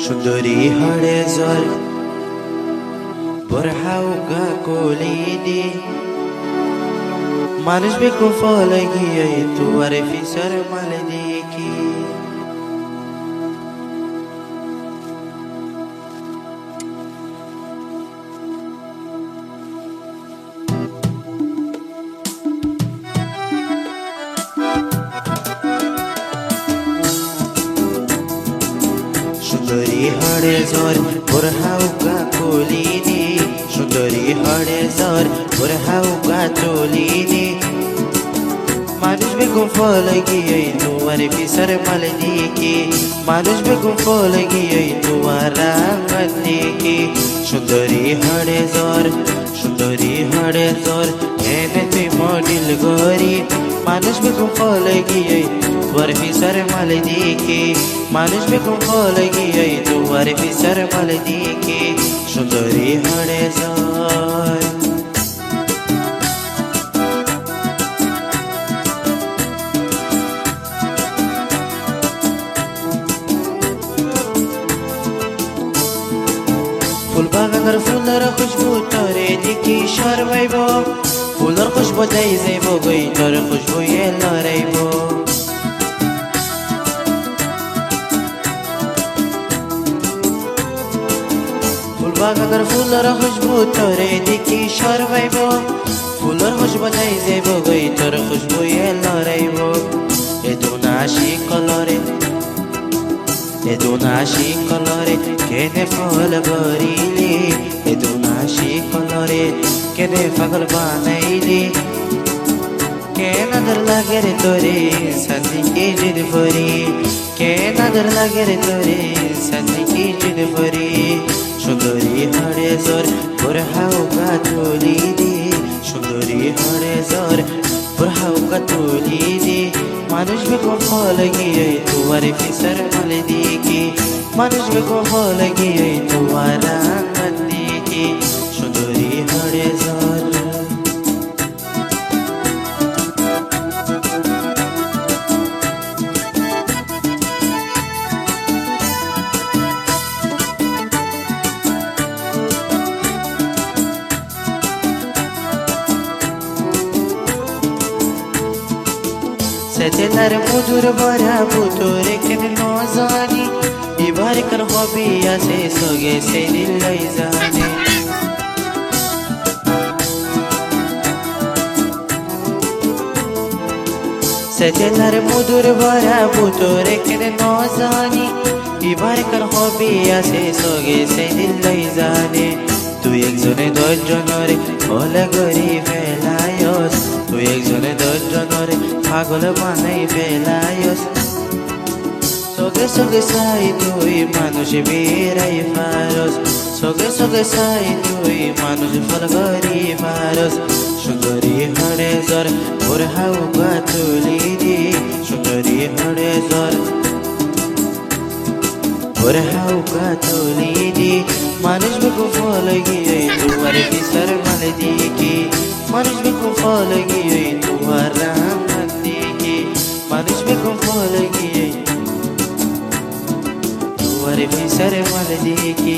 সুন্দরী হরে জল برحوقا كوليدي মানুষ বেকুব ফলে গিয়ে তুয়ারে ফিসর মালে দেখি সুন্দরী হরে জোর বুরহাউকা কোলিনি সুন্দরী হরে জোর বুরহাউকা চলিনি মানুষ বেকুব ফলে গিয়ে তুয়ারে ফিসর মালে দেখি মানুষ বেকুব ফলে গিয়ে তুয়ারা দেখি সুন্দরী হরে জোর এনে তুই মডিল গরি মানুষ বেকুব ফলে গিয়ে তুয়ার ফিসর মালে দেখি মানুষ বেকুব ফলে গিয়ে তুয়ার ফিসর মালে দেখি সুন্দরী হরে জোর ফুল বাগানের ফুলের খুশবু তোরে দেখি শরমাইব ফুলের খুশবু যাই যাইব গই তোর খুশবু লড়াইব ফুল বাগানের ফুলের খুশবু তোরে দেখি শরমাইব ফুলের খুশবু যাই যাইব গই তোর খুশবু লড়াইব এ দুনাশি কলরে এ দুনাশি কলরে কেনে ফল গরিলে এ দুনাশি কলরে কেনে পাগল বানাইলে কে নজর লাগে রে তোরে সাথী কি জিদ ভরি কে নজর লাগে রে তোরে সাথী কি জিদ ভরি সুন্দরী হরে জোর বুরহাউকা চলিনি সুন্দরী হরে জোর বুরহাউকা চলিনি মানুষ বেকুব ফলে গিয়ে তুয়ারে ফিসর মালে দেখি মানুষ বেকুব ফলে গিয়ে তুয়ারা দেখি সুন্দরী হরে জোর সেজেলার মধুর ভরা পুতরে কেন নজানি এবার কার হবি আছে সগে সে দিলাই জানে সেজেলার মধুর ভরা পুতরে কেন নজানি এবার কার হবি আছে সগে সে দিলাই জানে তুই একজনে 10 জনরে ভোলা গরি ফেলায়স তুই একজনে 10 জনরে পাগল বানাই ফেলায়স সগে সগে সাই তুই মানুষ বেড়াই পারস সগে সগে সাই তুই মানুষ ফল গরি পারস সুন্দরী হরে জোর বুরহাউকা চলিনি সুন্দরী হরে জোর বুরহাউকা চলিনি মানুষ বেকুব ফলে গিয়ে তুয়ারে ফিসর মালে দেখি মানুষ বেকুব ফলে গিয়ে তুয়ারা দেখি মানুষ বেকুব ফলে গিয়ে তুয়ারে ফিসর মালে দেখি